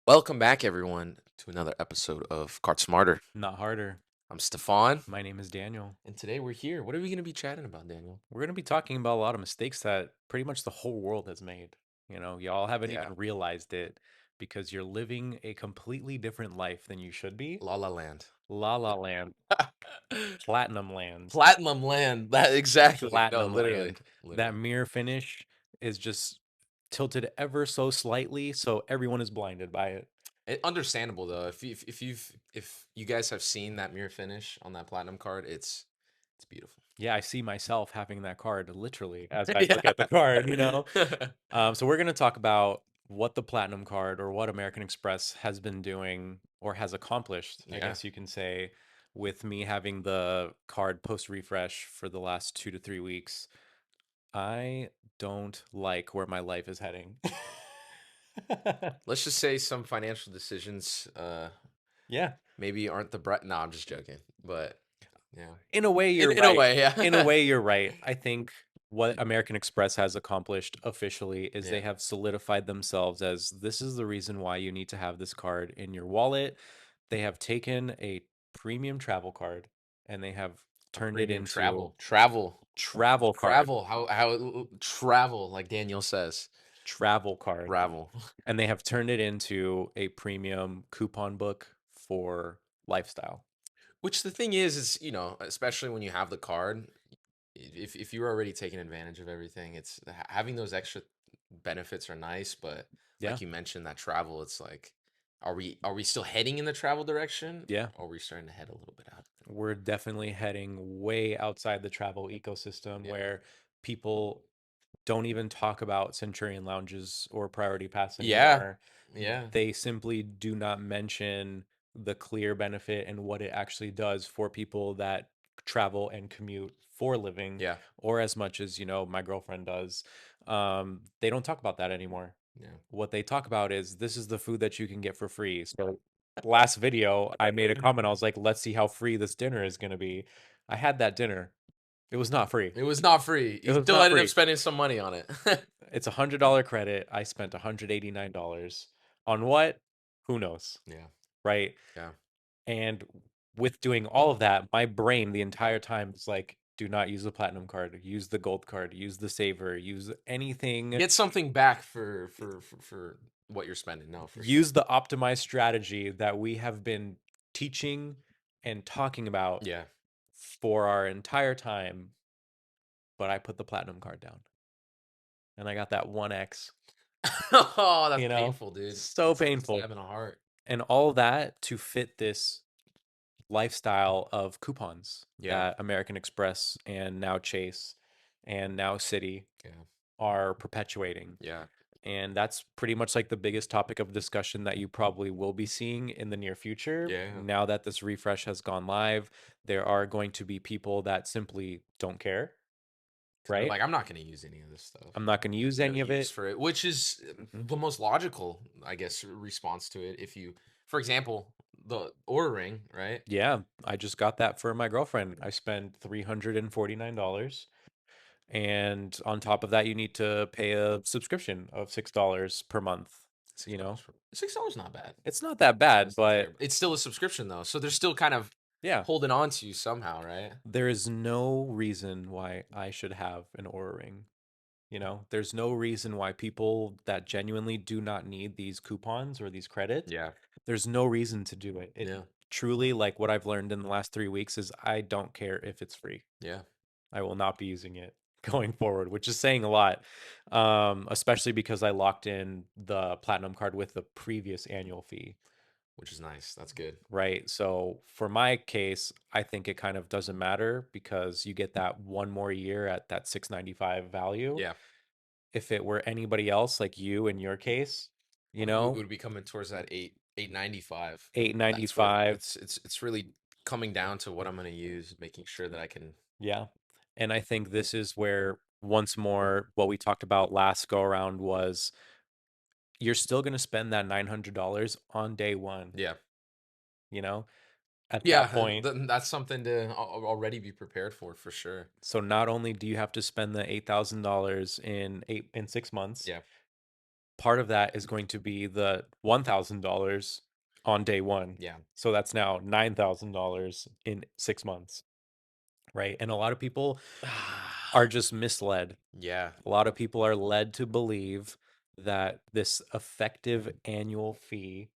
Welcome back, everyone, to another episode of Cart Smarter. Not harder. I'm Stefan, My name is Daniel. and today we're here. What are we going to be chatting about, Daniel? We're going to be talking about a lot of mistakes that pretty much the whole world has made. Y'all haven't Yeah, even realized it because you're living a completely different life than you should be. La La Land. La La Land, Platinum Land, Platinum Land. That exactly. No, Platinum literally, Land. That literally. mirror finish is just tilted ever so slightly, so everyone is blinded by it. Understandable though. If you guys have seen that mirror finish on that platinum card, it's beautiful. Yeah, I see myself having that card literally as I look Yeah. at the card. So we're going to talk about what the Platinum Card or what American Express has been doing or has accomplished, I Yeah. guess you can say, with me having the card post refresh for the last 2 to 3 weeks. I don't like where my life is heading. Let's just say some financial decisions Yeah. maybe aren't the bright. No, I'm just joking. But yeah. In a way, In you're in a right. way, In a yeah. way, you're right. I think what American Express has accomplished officially is they Yeah. have solidified themselves as this is the reason why you need to have this card in your wallet. They have taken a premium travel card and they have A turned it premium into travel travel card, travel like Daniel says, travel card, travel. and they have turned it into a premium coupon book for lifestyle. Which the thing is especially when you have the card, if you're already taking advantage of everything, it's having those extra benefits are nice, but Yeah. like you mentioned, that travel, it's like, are we still heading in the travel direction, Yeah. or are we starting to head a little bit out? We're definitely heading way outside the travel ecosystem Yeah. where people don't even talk about Centurion lounges or Priority Pass Yeah. anymore. Yeah. They simply do not mention the clear benefit and what it actually does for people that travel and commute for a living, Yeah. or as much as, my girlfriend does. They don't talk about that anymore. Yeah. What they talk about is this is the food that you can get for free. So last video, I made a comment. I was like, let's see how free this dinner is going to be. I had that dinner. It was not free. It was not free. It You was still not ended up free. spending some money on it. It's $100 credit. I spent $189 on what? Who knows? Yeah. Right. Yeah. And with doing all of that, my brain the entire time is like, do not use the platinum card, use the gold card, use the saver, use anything, Get something back for what you're spending. No, for sure. use the optimized strategy that we have been teaching and talking about Yeah. for our entire time, but I put the platinum card down and I got that 1x, Oh, that's you know, painful, dude. so That's like a painful. stab in the heart. And all that to fit this lifestyle of coupons Yeah. that American Express and now Chase and now Citi Yeah. are perpetuating. Yeah. And that's pretty much like the biggest topic of discussion that you probably will be seeing in the near future. Yeah. Now that this refresh has gone live, there are going to be people that simply don't care, 'Cause they're right? like, I'm not going to use any of this stuff. I'm not going to use No any of use it. for it, which is Mhm. the most logical, I guess, response to it. If you, for example, the ordering, right? Yeah, I just got that for my girlfriend. I spent $349. And on top of that, you need to pay a subscription of $6 per month. Six You dollars know, for $6, not bad. it's not that bad, It's not but terrible. It's still a subscription though, so they're still kind of yeah, holding on to you somehow, right? there is no reason why I should have an Aura ring. There's no reason why people that genuinely do not need these coupons or these credits, Yeah. there's no reason to do it. It Yeah. truly, like what I've learned in the last 3 weeks, is I don't care if it's free. Yeah. I will not be using it going forward, which is saying a lot, especially because I locked in the platinum card with the previous annual fee, Which is nice. That's good. right? So for my case, I think it kind of doesn't matter because you get that one more year at that 695 value. Yeah. If it were anybody else, like you in your case, you We know, would be coming towards that 895. That's what 895, it's really coming down to what I'm gonna use, making sure that I can. yeah. And I think this is where once more what we talked about last go around was you're still going to spend that $900 on day one, Yeah. you know, at Yeah, that point. that's something to already be prepared for sure. So not only do you have to spend the $8,000 in 6 months, Yeah. part of that is going to be the $1,000 on day one. Yeah. So that's now $9,000 in 6 months, right? And a lot of people are just misled. Yeah. A lot of people are led to believe that this effective annual fee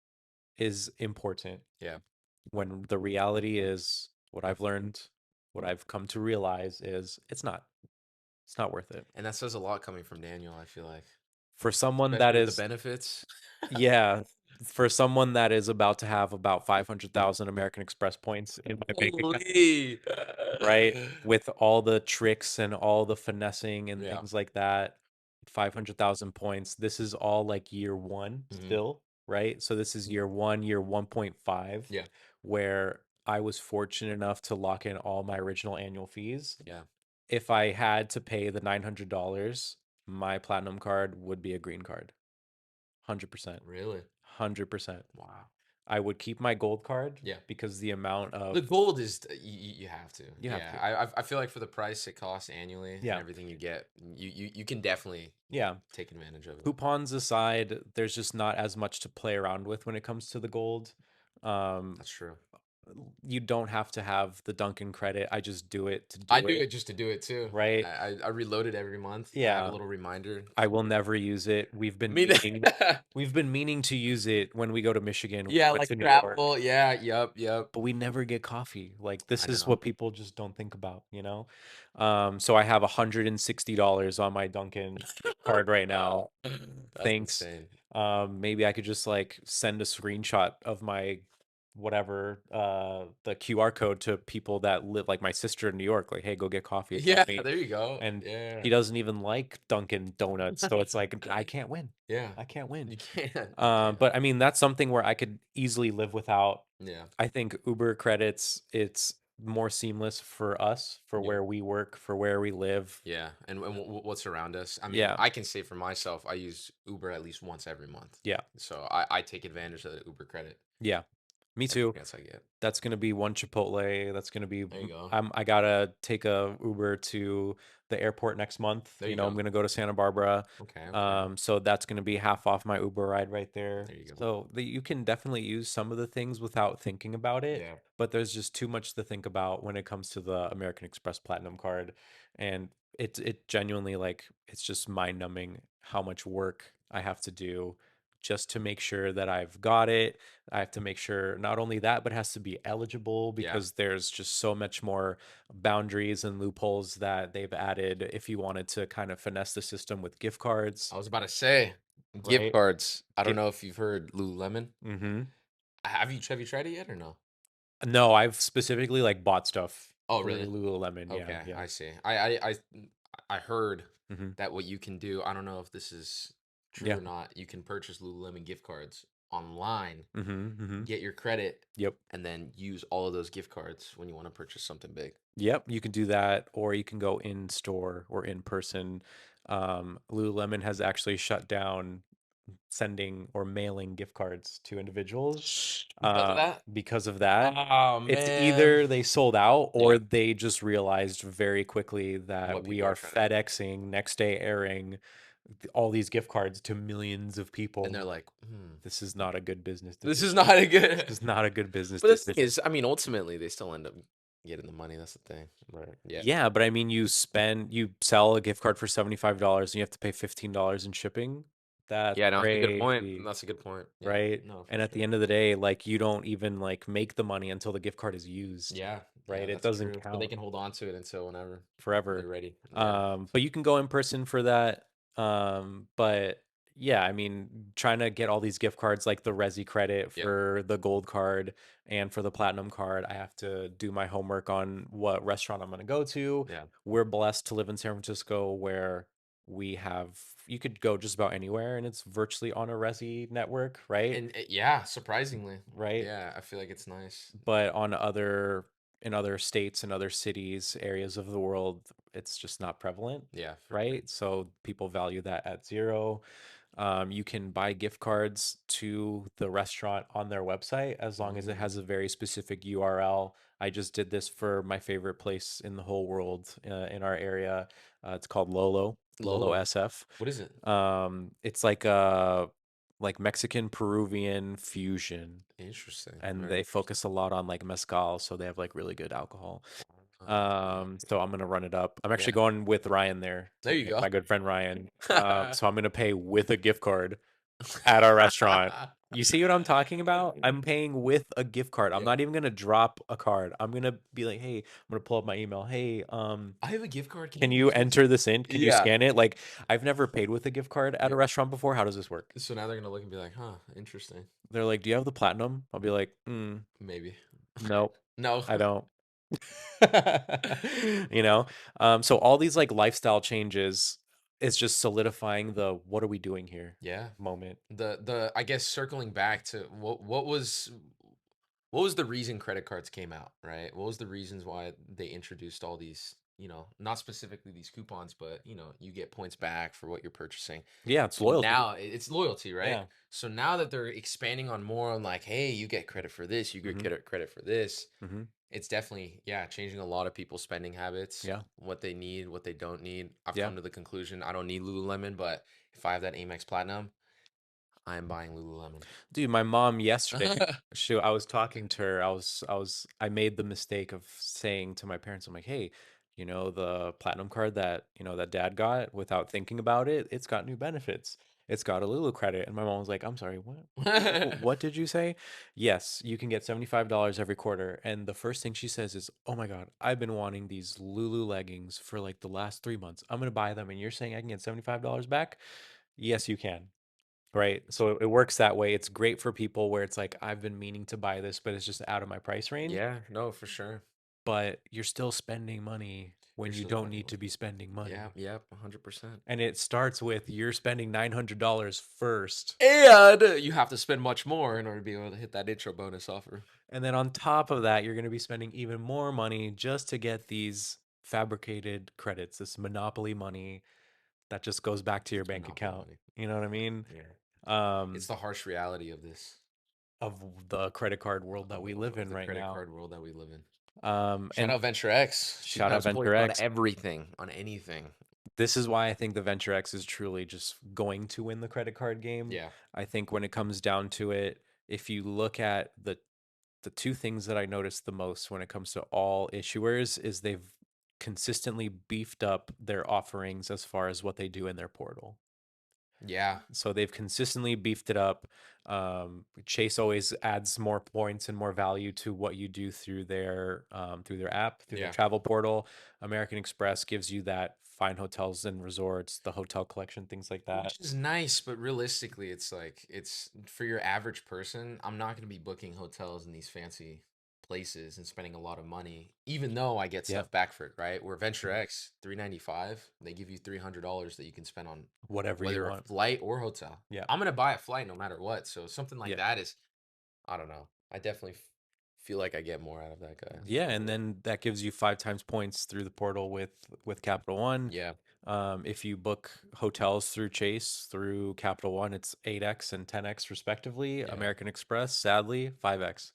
is important Yeah. when the reality is what I've learned, what I've come to realize is it's not. It's not worth it. And that says a lot coming from Daniel, I feel like. For someone that Especially with the is benefits. Yeah, for someone that is about to have about 500,000 American Express points in my bank account, Holy. right? With all the tricks and all the finessing and Yeah. things like that, 500,000 points. This is all like year one Hmm. still, right? So this is year one, year 1.5, Yeah. where I was fortunate enough to lock in all my original annual fees. Yeah. If I had to pay the $900, my platinum card would be a green card. 100%. Really? 100%. Wow. I would keep my gold card Yeah. because the amount The of gold is you have to. you have Yeah. to. I feel like for the price it costs annually and Yeah. everything you get, you can definitely Yeah. take advantage of it. Coupons aside, there's just not as much to play around with when it comes to the gold. Um, That's true. you don't have to have the Dunkin' credit. I just do it to I do do it, it just to do it too. right? I reload it every month. I have a Yeah. little reminder. I will never use it. Me We've been meaning to use it when we go to Michigan. We Yeah, went like to New York, travel. Yeah, yep. but we never get coffee. Like this I is know. what people just don't think about, you know? So I have $160 on my Dunkin' card right now. That's Thanks. insane. Maybe I could just like send a screenshot of my whatever the QR code to people that live like my sister in New York, like, hey, go get coffee, it's on Yeah, me. there you go. And Yeah. she doesn't even like Dunkin' Donuts, so it's like I can't win. Yeah. I can't win. You can. You can. But I mean, that's something where I could easily live without. Yeah. I think Uber credits, it's more seamless for us, for Yeah. where we work, for where we live. Yeah. And what's around us? I mean, Yeah. I can say for myself, I use Uber at least once every month. Yeah. So I take advantage of the Uber credit Yeah. Me every too. chance I get. That's gonna be one Chipotle. That's gonna be There you go. I gotta take a Uber to the airport next month. There You you know, I'm go. gonna go to Santa Barbara. Okay. So that's gonna be half off my Uber ride right there. There you go. So you can definitely use some of the things without thinking about it, Yeah. but there's just too much to think about when it comes to the American Express Platinum card. And it genuinely like it's just mind numbing how much work I have to do just to make sure that I've got it. I have to make sure not only that, but it has to be eligible Yeah. because there's just so much more boundaries and loopholes that they've added if you wanted to kind of finesse the system with gift cards, I was about to say gift right? cards. I don't Get know if you've heard Lululemon. hmm Have you tried it yet or no? No, I've specifically like bought stuff Oh, through really? Lululemon. Yeah, Okay, yeah. I see. I heard Hmm. that what you can do, I don't know if this is true Yeah. or not. You can purchase Lululemon gift cards online, Hmm. Hmm. get your credit, Yep. and then use all of those gift cards when you want to purchase something big. Yep. You can do that, or you can go in store or in person. Lululemon has actually shut down sending or mailing gift cards to individuals Because of that? because of that. Oh It's man. either they sold out Yeah. or they just realized very quickly that What we people are are trying to do. FedExing next day airing all these gift cards to millions of And they're people. like, This is not a good business this is decision. not a good. This is not a good business But the thing decision. is, I mean, ultimately, they still end up getting the money. That's the thing. Right. Yeah. Yeah, but I mean, you sell a gift card for $75 and you have to pay $15 in shipping. That's Yeah, no, that's a good point. crazy. That's a good point. Yeah. Right? No, for And at the sure. end of the day, like you don't even like make the money until the gift card is used, Yeah, yeah, right? It that's doesn't true. But they count can hold on to it until whenever they're forever. ready. Yeah. But you can go in person for that. But yeah, I mean, trying to get all these gift cards like the Resi credit Yeah. for the gold card and for the platinum card, I have to do my homework on what restaurant I'm going to go to. Yeah. We're blessed to live in San Francisco where we have you could go just about anywhere and it's virtually on a Resi network, right? And yeah, surprisingly. Right? Yeah, I feel like it's nice. But on other in other states and other cities, areas of the world, it's just not prevalent, Yeah, for sure. right? So people value that at zero. You can buy gift cards to the restaurant on their website as long as it Mm. has a very specific URL. I just did this for my favorite place in the whole world in our area. It's called Lolo Lolo. SF. What is it? It's like a like Mexican Peruvian fusion, Interesting. and Very they interesting. focus a lot on like mezcal, so they have like really good alcohol. Yeah. So I'm gonna run it up. I'm actually Yeah. going with Ryan there, There you my go. good friend Ryan. So I'm gonna pay with a gift card at our restaurant. You see what I'm talking about? I'm paying with a gift card. I'm Yeah. not even gonna drop a card. I'm gonna be like, hey, I'm gonna pull up my email. Hey, I have a gift card. Can can you you use this? enter this in? Can you Yeah. scan it? Like, I've never paid with a gift card at a Yeah. restaurant before. How does this work? So now they're gonna look and be like, huh, interesting. They're like, do you have the platinum? I'll be like, Maybe. no, No. I don't. You know? So all these like lifestyle changes is just solidifying the what are we doing here Yeah. moment. The I guess circling back to what was the reason credit cards came out, right? What was the reasons why they introduced all these, not specifically these coupons, but you get points back for what you're purchasing. Yeah, it's So loyalty. now it's loyalty, right? Yeah. So now that they're expanding on more on like, hey, you get credit for this, you get Hmm. credit for this. Hmm. It's definitely, yeah, changing a lot of people's spending habits, Yeah. what they need, what they don't need. I've Yeah. come to the conclusion I don't need Lululemon, but if I have that Amex Platinum, I am buying Lululemon. Dude, my mom yesterday, I was talking to her. I made the mistake of saying to my parents, I'm like, hey, the platinum card that dad got without thinking about it, it's got new benefits. It's got a Lulu credit. And my mom was like, I'm sorry, what? What did you say? Yes, you can get $75 every quarter. And the first thing she says is, oh my God, I've been wanting these Lulu leggings for like the last 3 months. I'm going to buy them. And you're saying I can get $75 back? Yes, you can. Right? So it works that way. It's great for people where it's like, I've been meaning to buy this, but it's just out of my price range. Yeah, no, for sure. But you're still spending money You're when you still don't spending need to money. be spending Yeah, money. yep, 100%. And it starts with you're spending $900 first. And you have to spend much more in order to be able to hit that intro bonus offer. And then on top of that, you're going to be spending even more money just to get these fabricated credits, this monopoly money that just goes back to your It's bank monopoly account. money. You know what I mean? Yeah. It's Um, the harsh reality of this, of the credit card world that of, we of, live of in the right credit now. card world that we live in. Shout And out Venture X. shout out 2 times points Venture on X. everything, on anything. This is why I think the Venture X is truly just going to win the credit card game. Yeah. I think when it comes down to it, if you look at the two things that I notice the most when it comes to all issuers is they've consistently beefed up their offerings as far as what they do in their portal. Yeah. So they've consistently beefed it up. Chase always adds more points and more value to what you do through their app, through their Yeah. travel portal. American Express gives you that fine hotels and resorts, the hotel collection, things like that. Which is nice, but realistically, it's like it's for your average person. I'm not going to be booking hotels in these fancy places and spending a lot of money, even though I get Yep. stuff back for it, right? Where Venture X, 395, they give you $300 that you can spend on Whatever you whether a want. flight or hotel. Yeah. I'm gonna buy a flight no matter what. So something like Yeah. that is, I don't know. I definitely feel like I get more out of that guy. Yeah, and then that gives you 5 times points through the portal with Capital One. Yeah, If you book hotels through Chase through Capital One, it's 8x and 10x respectively. yeah, American Express, sadly, 5x.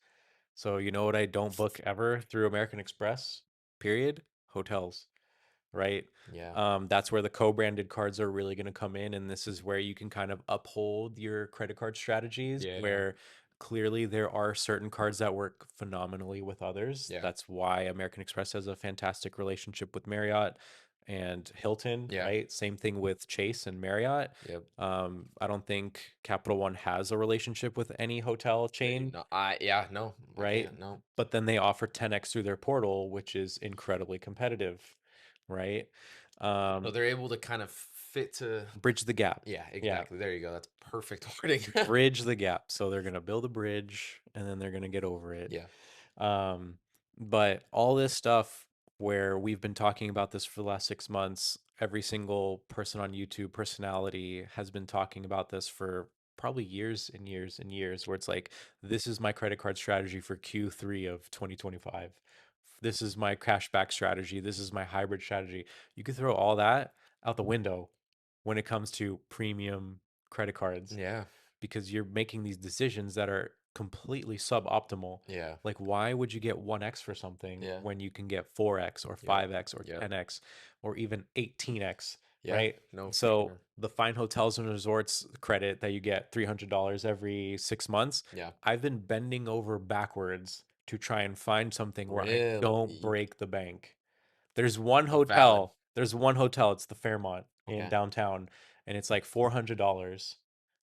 So you know what I don't book ever through American Express? Period. Hotels, right? yeah, That's where the co-branded cards are really going to come in, and this is where you can kind of uphold your credit card strategies. yeah, Where clearly there are certain cards that work phenomenally with others. yeah, That's why American Express has a fantastic relationship with Marriott and Hilton, yeah. right? Same thing with Chase and Marriott. Yep. I don't think Capital One has a relationship with any hotel They do chain, not. Yeah, no, I right? can't. No. But then they offer 10x through their portal, which is incredibly competitive, right? So Um, they're able to kind of fit to. bridge the gap. Yeah, Yeah, exactly. There you go. That's perfect wording. bridge the gap. So they're gonna build a bridge and then they're gonna get over it. Yeah, Um, but all this stuff where we've been talking about this for the last 6 months, every single person on YouTube personality has been talking about this for probably years and years and years, where it's like, this is my credit card strategy for Q3 of 2025. This is my cashback strategy. This is my hybrid strategy. You could throw all that out the window when it comes to premium credit cards Yeah. because you're making these decisions that are completely suboptimal. Yeah. Like, why would you get 1x for something Yeah. when you can get 4x or Yep. 5x or Yep. 10x or even 18x, Yeah. right? No, for So sure. the fine hotels and resorts credit that you get $300 every 6 months, Yeah. I've been bending over backwards to try and find something where I Really? don't break the bank. There's one Valid. hotel. There's one hotel. It's the Fairmont in Okay. downtown, and it's like $400.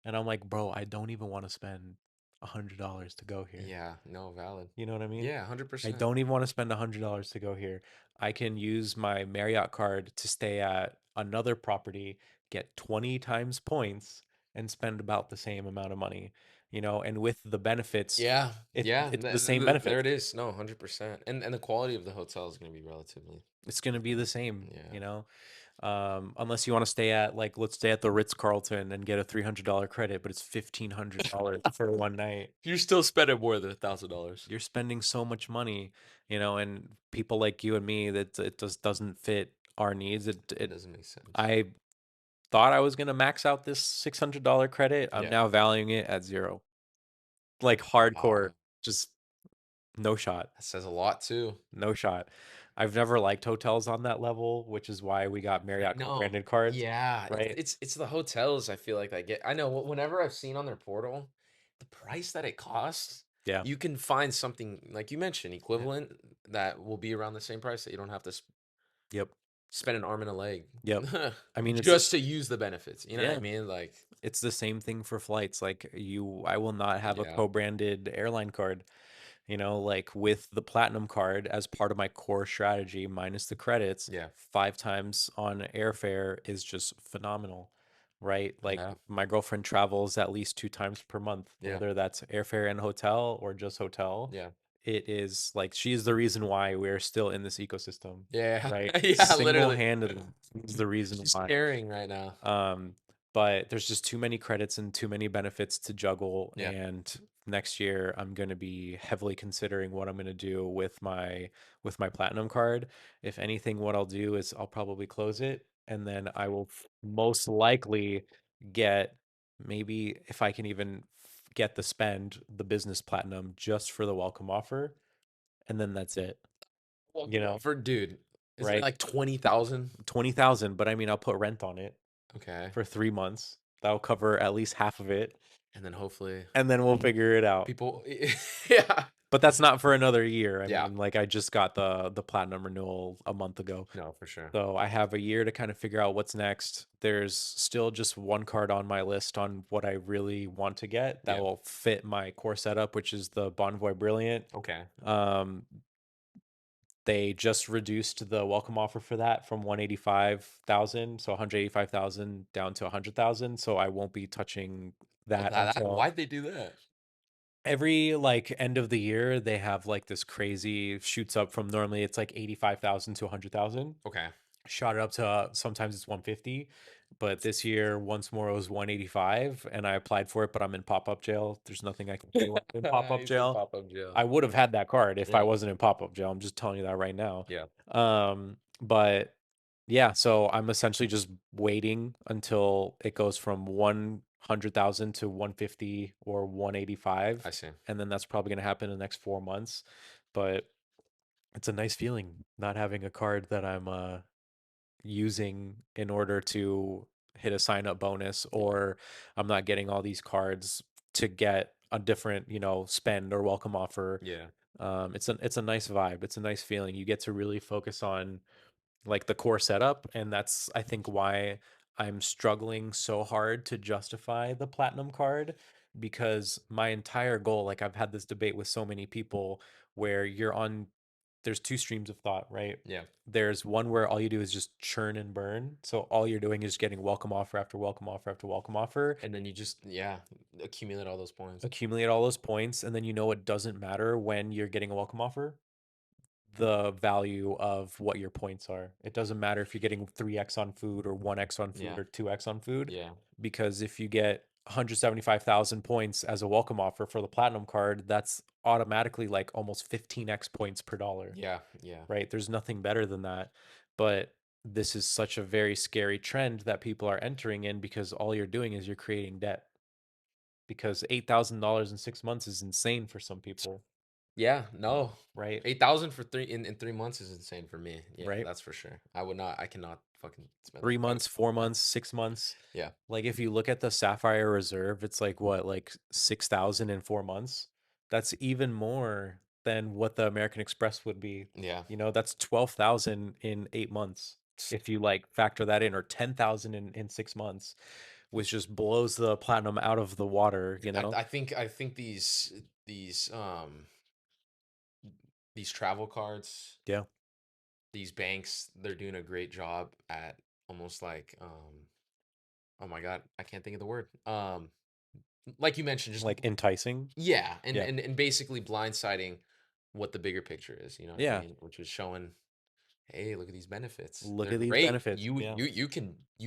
And I'm like, bro, I don't even want to spend $100 to go here. Yeah. No, valid. You know what I mean? Yeah, I 100%. don't even want to spend $100 to go here. I can use my Marriott card to stay at another property, get 20 times points, and spend about the same amount of money. And with the benefits, Yeah. Yeah. it's the same There benefits. it is. No, 100%. And the quality of the hotel is going to be relatively. It's gonna be the same, Yeah. unless you want to stay at like let's stay at the Ritz Carlton and get a $300 credit, but it's $1,500 for one night. You're still spending more than $1,000. You're spending so much money, and people like you and me that it just doesn't fit our needs. It It it doesn't make sense. I thought I was gonna max out this $600 credit. I'm Yeah. now valuing it at zero, like Wow. hardcore, just no shot. That says a lot too. No shot. I've never liked hotels on that level, which is why we got I Marriott know. co-branded cards, Yeah, right? it's the hotels I feel like I get. I know whenever I've seen on their portal, the price that it costs, Yeah. you can find something like you mentioned, Yeah. equivalent that will be around the same price that you don't have to Yep. spend an arm and a leg Yep. I mean, just to use the benefits. You know what I yeah, mean? Like, it's the same thing for flights. Like I will not have a yeah, co-branded airline card. Like with the platinum card as part of my core strategy, minus the credits, yeah, 5 times on airfare is just phenomenal, right? Like yeah, my girlfriend travels at least 2 times per month, yeah, whether that's airfare and hotel or just hotel. yeah, It is like she's the reason why we're still in this ecosystem, yeah, right? yeah. Literally, Single-handedly is the reason she's why. caring right now. Um, but there's just too many credits and too many benefits to juggle. Yeah, And next year, I'm going to be heavily considering what I'm going to do with my platinum card. If anything, what I'll do is I'll probably close it, and then I will most likely get maybe if I can even get the business platinum just for the welcome offer, and then that's it. You welcome know, offer, dude. Is it right? like 20,000? 20,000, but I mean, I'll put rent on it Okay. for 3 months. That'll cover at least half of it, And then hopefully and then we'll figure it out. people yeah. But that's not for another year. I Yeah. mean, like I just got the platinum renewal a month ago. No, for sure. So I have a year to kind of figure out what's next. There's still just one card on my list on what I really want to get that Yeah. will fit my core setup, which is the Bonvoy Brilliant. Okay. Um, they just reduced the welcome offer for that from 185,000, so 185,000 down to 100,000. So I won't be touching Oh, that until why'd they do that? every like end of the year. They have like this crazy shoots up from normally it's like 85,000 to 100,000. Okay. Shot it up to sometimes it's 150, but this year once more it was 185 and I applied for it, but I'm in pop-up jail. There's nothing I can do when I'm in pop-up He's in jail. pop-up jail. I would have had that card if I Yeah. wasn't in pop-up jail. I'm just telling you that right now. Yeah. But yeah, so I'm essentially just waiting until it goes from 100,000 to 150 or 185, I see. and then that's probably going to happen in the next 4 months. But it's a nice feeling not having a card that I'm using in order to hit a sign up bonus, Yeah. or I'm not getting all these cards to get a different, spend or welcome offer. Yeah. It's a nice vibe. It's a nice feeling. You get to really focus on like the core setup, and that's I think why I'm struggling so hard to justify the platinum card, because my entire goal, like I've had this debate with so many people where there's two streams of thought, right? Yeah. There's one where all you do is just churn and burn. So all you're doing is getting welcome offer after welcome offer after welcome offer, And then you just accumulate all those points. accumulate all those points, and then it doesn't matter when you're getting a welcome offer, the value of what your points are. It doesn't matter if you're getting 3x on food or 1x on food Yeah. or 2x on food, Yeah. because if you get 175,000 points as a welcome offer for the platinum card, that's automatically like almost 15x points per dollar, Yeah. Yeah. right? There's nothing better than that. But this is such a very scary trend that people are entering in because all you're doing is you're creating debt. Because $8,000 in 6 months is insane for some people, Yeah, no. right? 8,000 for 3 in 3 months is insane for me. Yeah, Right? that's for sure. I cannot fucking spend that 3 months, much. 4 months, 6 months. Yeah. Like if you look at the Sapphire Reserve, it's like what, like 6,000 in 4 months? That's even more than what the American Express would be. Yeah. That's 12,000 in 8 months. If you like factor that in, or 10,000 in 6 months, which just blows the platinum out of the water, you know? I think these these travel cards, Yeah. these banks, they're doing a great job at almost like oh my god, I can't think of the word. Like you mentioned, just Like enticing. yeah, Yeah. and basically blindsiding what the bigger picture is, you know what I Yeah. mean? Which is showing, hey, look at these benefits. Look They're at these great. benefits. Yeah. You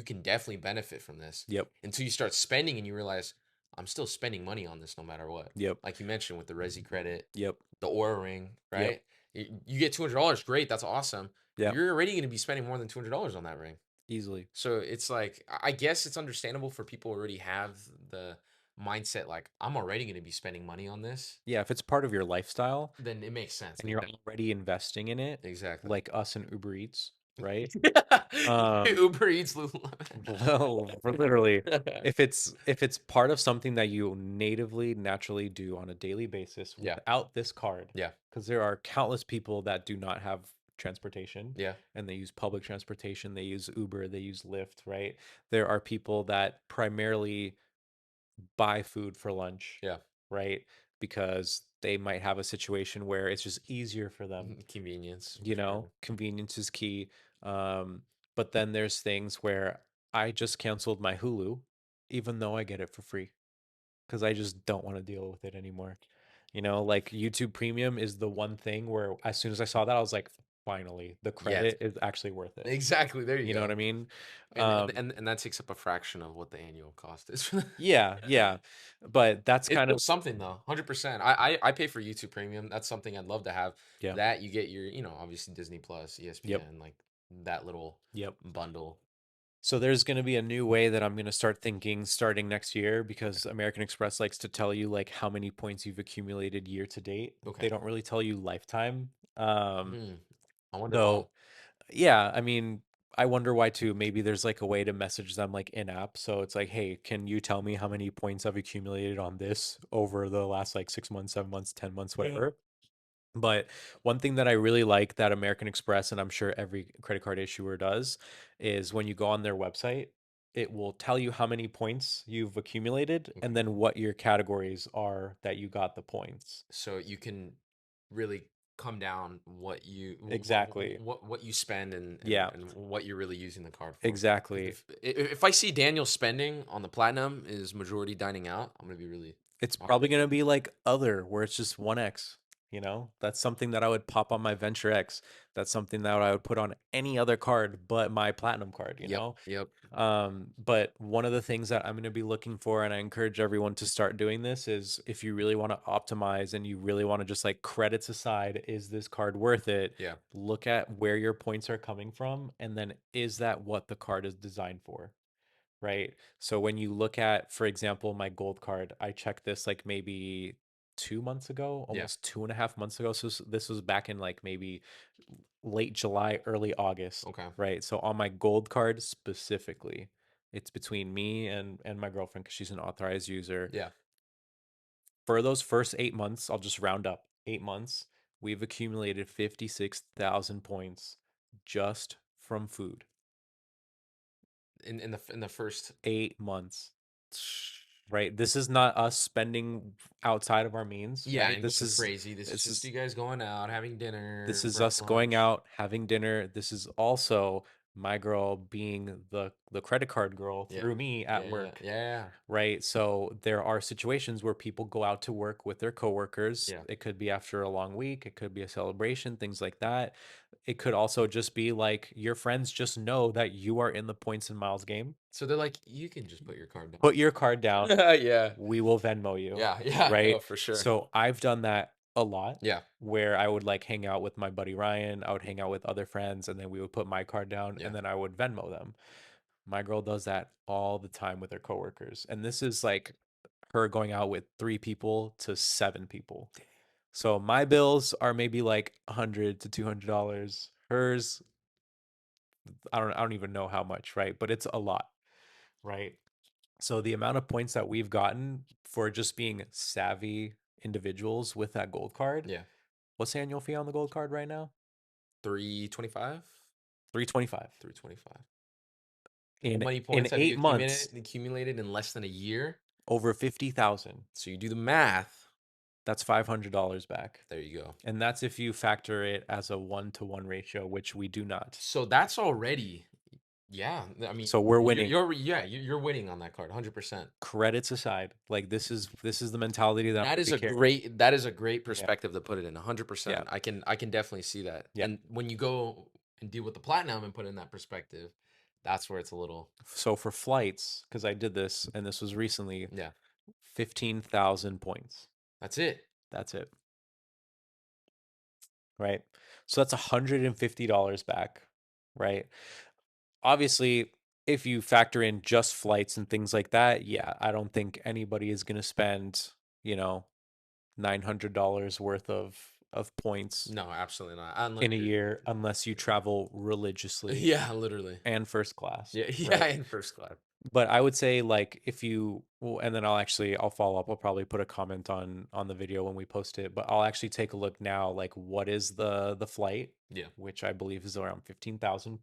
can definitely benefit from this Yep. until you start spending and you realize I'm still spending money on this no matter what. Yep. Like you mentioned with the Resi credit, Yep. the Aura ring, Yep. right? You get $200, great, that's awesome. Yep. You're already going to be spending more than $200 on that ring. Easily. So it's like I guess it's understandable for people who already have the mindset like I'm already going to be spending money on this, Yeah, if it's part of your lifestyle then it makes sense. and you're already investing in it, Exactly. like us in Uber Eats, right? Yeah. Um, Uber Eats Lululemon. well, literally, if it's part of something that you natively, naturally do on a daily basis Yeah, without this card, yeah, because there are countless people that do not have transportation yeah, and they use public transportation, they use Uber, they use Lyft, right? There are people that primarily buy food for lunch, yeah. right? Because they might have a situation where it's just easier for them. Convenience for sure. Convenience is key. Um, but then there's things where I just canceled my Hulu, even though I get it for free, because I just don't want to deal with it anymore. Like YouTube Premium is the one thing where as soon as I saw that, I was like, finally, the Yes, credit is actually worth it. exactly. There you You know what go. I mean? And Um, and that takes up a fraction of what the annual cost is. yeah, yeah. But that's It's kind still of, something though, 100%. I pay for YouTube Premium. That's something I'd love to have. yeah, That you get your, obviously Disney Plus, yep, ESPN, like that little yep. bundle. So there's going to be a new way that I'm going to start thinking starting next year Okay. because American Express likes to tell you like how many points you've accumulated year to date. They Okay. don't really tell you lifetime. Hmm. I wonder why. Though, yeah, I mean, I wonder why too. Maybe there's like a way to message them like in app. So it's like, hey, can you tell me how many points I've accumulated on this over the last like 6 months, 7 months, 10 months, whatever. But one thing that I really like that American Express, and I'm sure every credit card issuer does, is when you go on their website, it will tell you how many points you've accumulated and Okay. then what your categories are that you got the points. So you can really come down what you Exactly. what you spend Yeah, and what you're really using the card for. Because exactly. if I see Daniel spending on the platinum is majority dining out, I'm gonna be really It's okay. probably going to be like other, where it's just 1x. That's something that I would pop on my Venture X. That's something that I would put on any other card but my platinum card. Yep, yep. But one of the things that I'm going to be looking for, and I encourage everyone to start doing this, is if you really want to optimize and you really want to just like credits aside, is this card worth it? Yeah. Look at where your points are coming from, and then is that what the card is designed for? Right. So when you look at, for example, my gold card, I checked this like maybe 2 months ago, Yeah. almost 2.5 months ago. So this was back in like maybe late July, early August, Okay. right? So on my gold card specifically, it's between me and my girlfriend because she's an authorized user. Yeah. For those first 8 months, I'll just round up 8 months, we've accumulated 56,000 points just from food. In the first 8 months. Right? This is not us spending outside of our means, yeah, right? and This going is crazy. This is this just is you guys going out, having this dinner, is us going lunch. out, having dinner. This is also my girl being the credit card girl Yeah. through me Yeah, at yeah, work, yeah. right? So there are situations where people go out to work with their coworkers. Yeah. It could be after a long week, it could be a celebration, things like that. It could also just be like your friends just know that you are in the points and miles game. So they're like, you can just put your card Put your card down, down. Yeah. we will Venmo you, Yeah, yeah, no, right? for sure. So I've done that a lot, Yeah. where I would like hang out with my buddy Ryan, I would hang out with other friends, and then we would put my card down Yeah. and then I would Venmo them. My girl does that all the time with her coworkers. And this is like her going out with 3 people to 7 people. So my bills are maybe like 100 to $200. Hers, I don't even know how much, right? But it's a lot, right? So the amount of points that we've gotten for just being savvy individuals with that gold card. Yeah. What's the annual fee on the gold card right now? 325. 325. 325. How In many in points have you 8 months, accumulated in less than a year? over 50,000. So you do the math. That's $500 back. There you go. And that's if you factor it as a 1-to-1 ratio, which we do not. So that's already, yeah. I mean, So we're winning. you're winning on that card, 100%. Credits aside, like this is the mentality that I'm gonna be carrying. That is a great Yeah. perspective to put it in, Yeah. 100%. I can definitely see that. Yeah. And when you go and deal with the platinum and put it in that perspective, that's where it's a little, So for flights, because I did this and this was recently, yeah. 15,000 points. That's it. That's it. Right. So that's $150 back. Right. Obviously, if you factor in just flights and things like that, yeah, I don't think anybody is going to spend, you know, $900 worth of points No, absolutely not. Unless in a you're, year unless you travel religiously yeah, literally. and first class, Yeah, yeah, right? in first class. But I would say like if you well, and then I'll follow up. I'll probably put a comment on the video when we post it, but I'll actually take a look now like what is the flight, Yeah. which I believe is around 15,000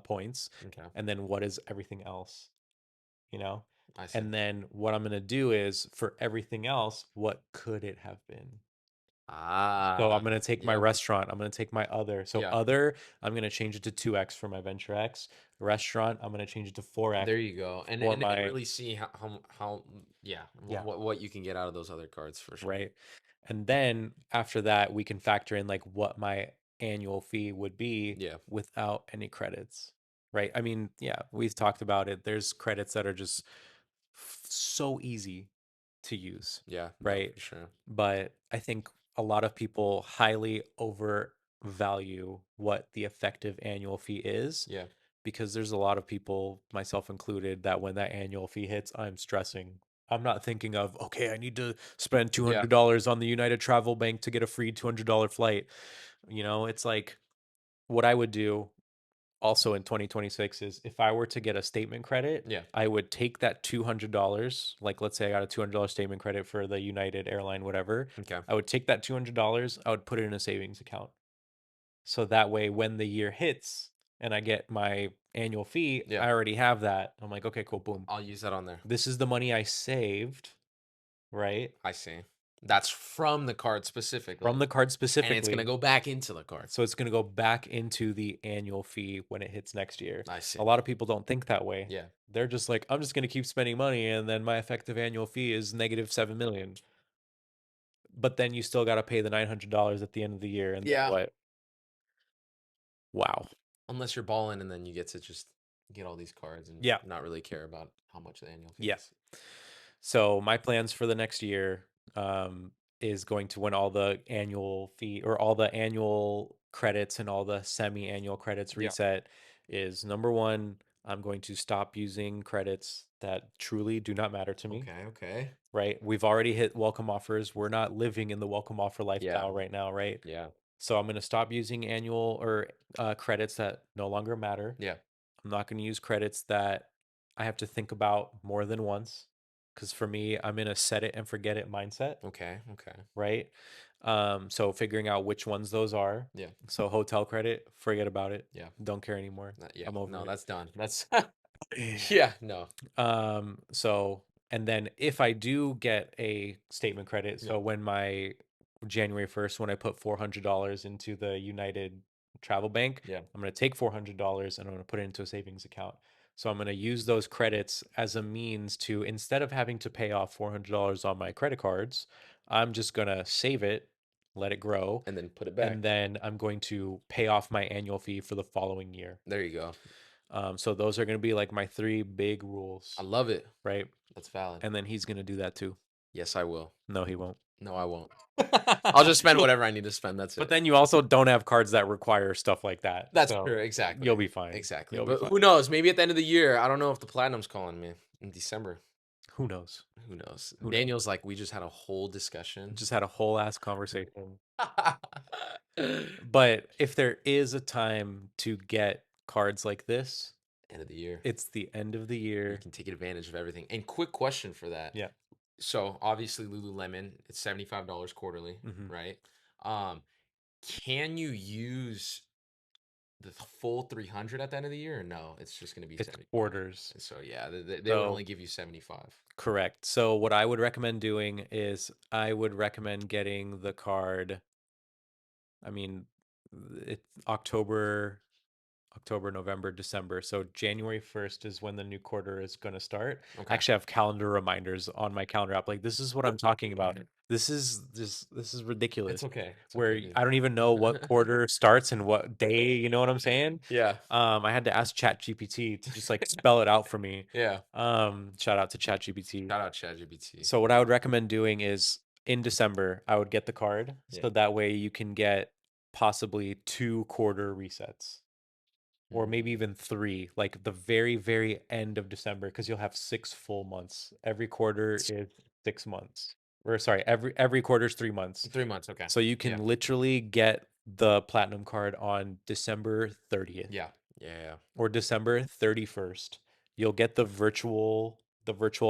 points, Okay. and then what is everything else, you know? I see. And then what I'm going to do is for everything else, what could it have been? So I'm Ah, gonna take my yep. restaurant. I'm gonna take my other. So Yeah. other, I'm gonna change it to 2x for my Venture X. Restaurant, I'm gonna change it to 4x There you go. And for and my really see how yeah, yeah, what you can get out of those other cards for sure. right. And then after that, we can factor in like what my annual fee would be Yeah. without any credits. Right. I mean, yeah, we've talked about it. There's credits that are just so easy to use, Yeah, no, right? for sure. But I think a lot of people highly overvalue what the effective annual fee is Yeah. because there's a lot of people, myself included, that when that annual fee hits, I'm stressing. I'm not thinking of, okay, I need to spend Yeah. $200 on the United Travel Bank to get a free $200 flight. It's like what I would do also in 2026 is if I were to get a statement credit, Yeah. I would take that $200, like let's say I got a $200 statement credit for the United airline, whatever. Okay. I would take that $200, I would put it in a savings account. So that way, when the year hits and I get my annual fee, Yeah. I already have that. I'm like, okay, cool, boom. I'll use that on there. This is the money I saved, right? I see. That's from the card From specifically. the card And it's gonna specifically. go back into the card. So it's going to go back into the annual fee when it hits next year. I see. A lot of people don't think that way. Yeah. They're just like, I'm just going to keep spending money and then my effective annual fee is negative 7 million. But then you still got to pay the $900 at the end of the year and then Yeah. what? Wow. Unless you're balling and then you get to just get all these cards and Yeah. not really care about how much the annual fee Yeah. is. So my plans for the next year is going to when all the annual fee or all the annual credits and all the semi-annual credits Yeah. reset is number one, I'm going to stop using credits that truly do not matter to me, Okay, okay. right? We've already hit welcome offers. We're not living in the welcome offer Yeah. lifestyle right now, right? Yeah. So I'm going to stop using annual or credits that no longer matter. Yeah. I'm not going to use credits that I have to think about more than once. Because for me, I'm in a set it and forget it mindset, Okay, okay. right? So figuring out which ones those are. Yeah. So hotel credit, forget about it. Yeah. Don't care anymore. Yeah. I'm over No, it. that's done. That's yeah, no. So and then if I do get a statement credit, Yeah. so when my January 1st, when I put $400 into the United Travel Bank, Yeah. I'm going to take $400 and I'm going to put it into a savings account. So I'm going to use those credits as a means to, instead of having to pay off $400 on my credit cards, I'm just going to save it, let it grow, And then put it and back. then I'm going to pay off my annual fee for the following year. There you go. So those are going to be like my three big I rules, love it. right? That's valid. And then he's going to do that too. Yes, I will. No, he won't. No, I won't. I'll just spend Well, whatever I need to spend. That's but it. then you also don't have cards that require stuff like that, That's so true. you'll Exactly. be fine. Exactly. You'll be But fine. who knows? Maybe at the end of the year, I don't know if the platinum's calling me in December. Who knows? Who knows? Who knows? Daniel's like, we just had a whole discussion. Just had a whole ass conversation. But if there is a time to get cards like this, End of the year. it's the end of the You year. can take advantage of everything. And quick question for that. Yeah. So obviously Lululemon, it's $75 quarterly, Mhm. right? Um, can you use the full 300 at the end of the year or no? It's just going to be It's 75. quarters. So yeah, they would So only give you 75. correct. So what I would recommend doing is I would recommend getting the card. I mean, it's October, November, December. So January 1st is when the new quarter is going to start. I Okay. actually have calendar reminders on my calendar app. Like, this is what I'm talking about. This is ridiculous. It's okay. It's Where okay, dude. I don't even know what quarter starts and what day, you know what I'm saying? Yeah. I had to ask ChatGPT to just like spell it out for me. Yeah. Shout out to ChatGPT. Shout out ChatGPT. So what I would recommend doing is in December, I would get the card Yeah. so that way you can get possibly 2 quarter resets or maybe Mm, even 3, like the very, very end of December, because you'll have 6 full months. Every quarter is 6 months. Or sorry, every quarter is 3 months. 3 months. Okay. So you Yeah. can literally get the platinum card on December 30th Yeah. Yeah. Yeah. or December 31st. You'll get the virtual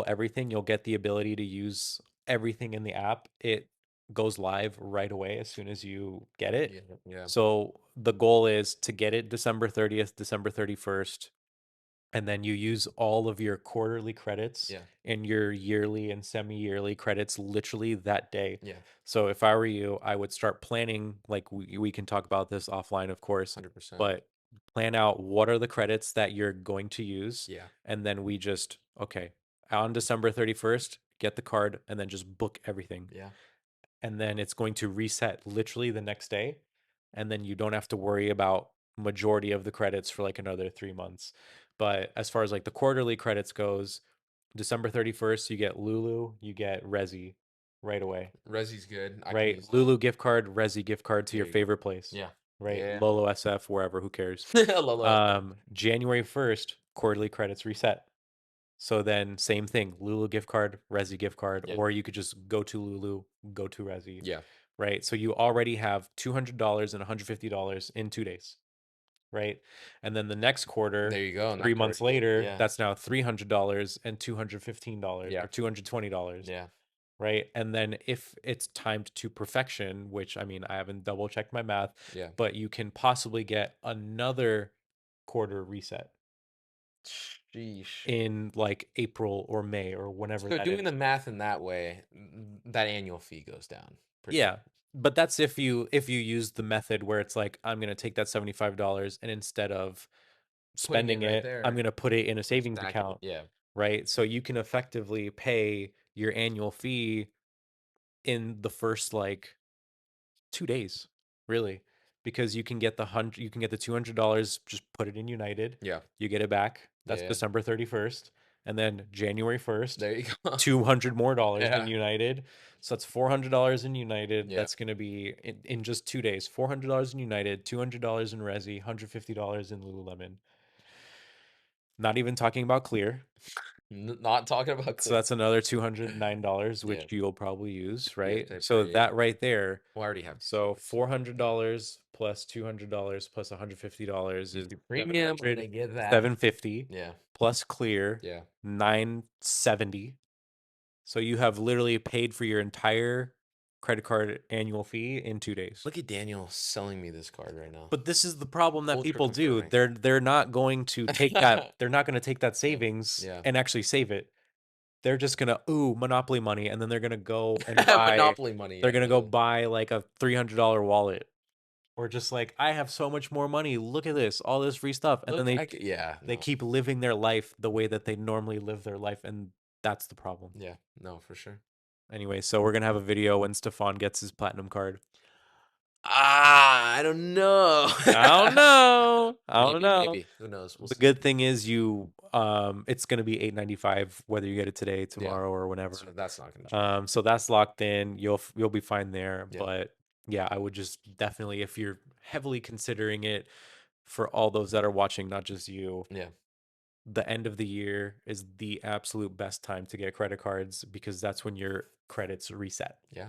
everything. You'll get the ability to use everything in the app. It goes live right away as soon as you get it. Yeah. Yeah. So the goal is to get it December 30th, December 31st, and then you use all of your quarterly credits Yeah. and your yearly and semi-yearly credits literally that day. Yeah. So if I were you, I would start planning, like we can talk about this offline, of course, 100%. but plan out what are the credits that you're going to use. Yeah. And then we just, okay, on December 31st, get the card and then just book everything. Yeah. And then it's going to reset literally the next day. And then you don't have to worry about majority of the credits for like another 3 months. But as far as like the quarterly credits goes, December 31st, you get Lulu, you get Resi right away, Resi's good. I can right? use that. Lulu gift card, Resi gift card to There your you go. favorite place, Yeah. right? Yeah. Lolo SF, wherever, who cares? Lolo SF. January 1st, quarterly credits reset. So then same thing, Lulu gift card, Resi gift card, Yeah. or you could just go to Lulu, go to Resi, Yeah. right? So you already have $200 and $150 in 2 days, right? And then the next quarter, There you go. And that 3 months quarter. later, Yeah. that's now $300 and $215 Yeah. or $220, Yeah. right? And then if it's timed to perfection, which I mean, I haven't double checked my math, Yeah. but you can possibly get another quarter reset Sheesh. in like April or May or whenever So that doing is. the math in that way, that annual fee goes down pretty Yeah. good. But that's if you use the method where it's like I'm going to take that $75 and instead of Putting it spending right it, I'm there, going to put it in a savings stacking it. account, Yeah. right? So you can effectively pay your annual fee in the first like 2 days, really, because you can get the $200, just put it in United, Yeah. you get it back. That's Yeah. December 31st, and then January 1st, There you go. 200 more dollars in Yeah. United. So that's $400 in United. Yeah. That's going to be in just 2 days. $400 in United, $200 in Resi, $150 in Lululemon. Not even talking about Clear. Not talking about So clear. that's another $209, Yeah. which you'll probably use, Yeah. right? So Paper. Yeah. that right there. Well, I already have So $2. Yeah. $400 plus $200 plus $150 is Use the premium. I'm gonna get that. 750 Yeah. plus Clear, Yeah. 970. So you have literally paid for your entire credit card annual fee in 2 days. Look at Daniel selling me this card right now. But this is the problem that Ultra people do. confirming. They're not going to take that. They're not going to take that Yeah. savings Yeah. and actually save it. They're just gonna Monopoly money, and then they're gonna go and buy. Monopoly money. They're Yeah. gonna go Literally. buy like a $300 wallet, or just like I have so much more money. Look at this, all this free stuff, and then Look. Yeah. they No. keep living their life the way that they normally live their life, and that's the problem. Yeah. No. For sure. Anyway, so we're gonna have a video when Stefan gets his platinum card. I don't know. I don't know. I don't Maybe, know. maybe. Who knows? We'll The see. good thing is it's gonna be 8.95 whether you get it today, Yeah. tomorrow, or So whenever. that's not gonna change. So that's locked in. You'll be fine there. Yeah. But yeah, I would just definitely, if you're heavily considering it, for all those that are watching, not just you, Yeah. the end of the year is the absolute best time to get credit cards because that's when your credits reset. Yeah.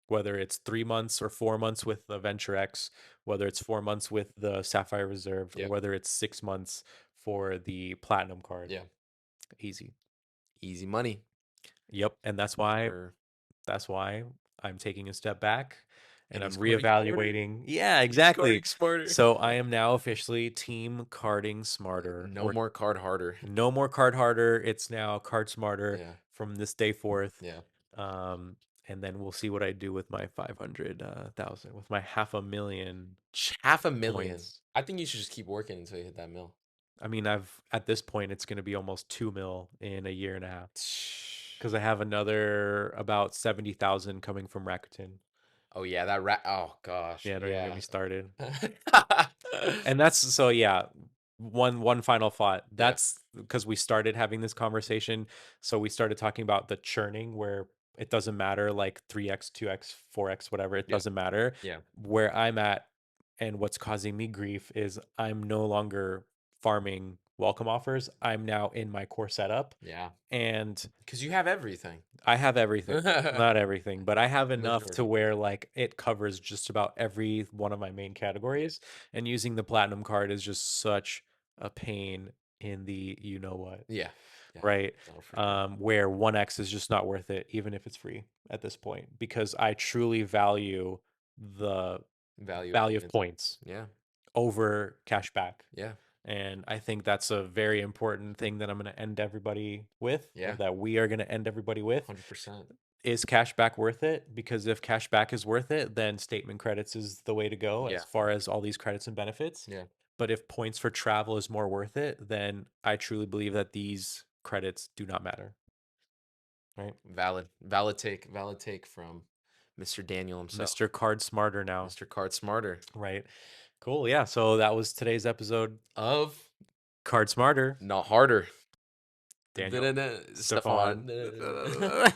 Whether it's 3 months or 4 months with the Venture X, whether it's 4 months with the Sapphire Reserve, or Yeah. whether it's 6 months for the Platinum card. Yeah. Easy. Easy money. Yep. And For sure. that's why I'm taking a step back and And he's I'm carding smarter. reevaluating. Yeah, He's exactly. carding smarter. So I am now officially team carding smarter, No or more card harder. no more card harder. It's now card smarter Yeah. from this day forth. Yeah. Um, and then we'll see what I do with my 500,000, with my 500,000 Half a million. points. I think you should just keep working until you hit that mill. I mean, at this point, it's going to be almost 2 mil in a year and a half because I have another about 70,000 coming from Rakuten. Oh yeah, that rat. Oh gosh, Yeah, don't even get yeah. me started. And that's so yeah. One final thought. Yeah, That's because we started having this conversation. So we started talking about the churning where it doesn't matter, like 3x, 2x, 4x, whatever, it yeah, doesn't matter. yeah, Where I'm at and what's causing me grief is I'm no longer farming welcome offers. I'm now in my core setup, yeah. and Because you have everything. I have everything. The Not everything, but I have enough to majority. where like it covers just about every one of my main categories. And using the platinum card is just such a pain in the you know what, Yeah, yeah. right? No, for sure. Where 1x is just not worth it, even if it's free at this point, because I truly value the Value of value of points. points Yeah, over cash back. yeah, And I think that's a very important thing that I'm going to end everybody with, or yeah. that we are going to end everybody with. 100%. Is cashback worth it? Because if cashback is worth it, then statement credits is the way to go as Yeah, far as all these credits and benefits. yeah. But if points for travel is more worth it, then I truly believe that these credits do not matter. Right? Valid, valid take, valid take from Mr. Daniel himself, Mr. Card Smarter now. Mr. Card Smarter Right? Cool. Yeah. So that was today's episode. of Card Smarter. Not Harder. Daniel. Stefan. Stefan.